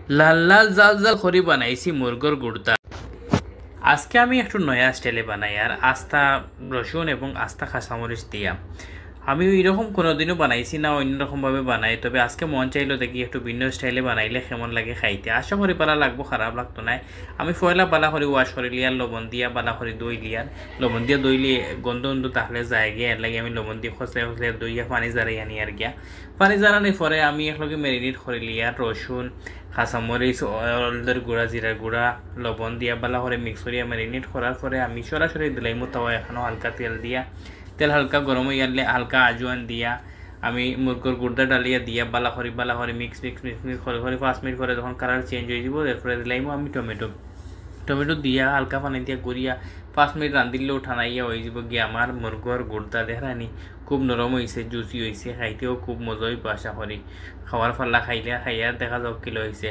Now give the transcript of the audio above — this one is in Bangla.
লাল লাল জাল জাল করে বানাইছি মুরগর গুর্দা। আজকে আমি একটু নয়া স্টাইলে বানাই আর আস্তা রসুন এবং আস্তা কাঁচামরিচ দিয়া। আমি এরকম কোনোদিনও বানাইছি না, অন্যরকমভাবে বানাই, তবে আজকে মন চাইলো দেখি একটু ভিন্ন স্টাইলে বানাইলে কেমন লাগে খাইতে। আশা করি পালা লাগবো, খারাপ লাগতো না। আমি ফয়লা বালা করে ওয়াশ করে লিয়ার, লবণ দিয়া বালা করে দই লিয়ার, লবণ দিয়ে দই লিয়ে গন্ধ গন্ধ তাহলে যায় গিয়ে, এর লাগে আমি লবণ দিয়ে খসলে খসলে দইয়া পানি জারাই আনি আর গিয়া। পানি জারানোর পরে আমি একলগে ম্যারিনেট করে লিয়ার রসুন কাঁচামরিচ হলদের গুঁড়া জিরার গুঁড়া লবণ দিয়া বালা করে মিক্স করিয়া ম্যারিনেট করার পরে আমি সরাসরি দিলাইমো তাওয়া, এখনও হালকা তেল দিয়া, তেল হালকা গরম হয়ে গেলে হালকা আজওয়ান দিয়া আমি মুরগর গুর্দা ডালিয়া দিয়া বালা করে মিক্স মিক্স মিক্স মিক্স করে করে 5 মিনিট করে যখন কালার চেঞ্জ হয়ে যাব, এরপরে দিলাইমো আমি টমেটো। টমেটো দিয়া হালকা পানি দিয়া গড়িয়া 5 মিনিট রান্ধিলে ঠানাইয়া হয়ে যাব গিয়ে আমার মুরগর গুর্দা। দেখানি খুব নরম হয়েছে, জুসি হয়েছে, খাইতেও খুব মজা হইব। আশা করি খাওয়ার ফাল্লা খাইলে খাইয়া দেখা যাক কিলো হয়েছে।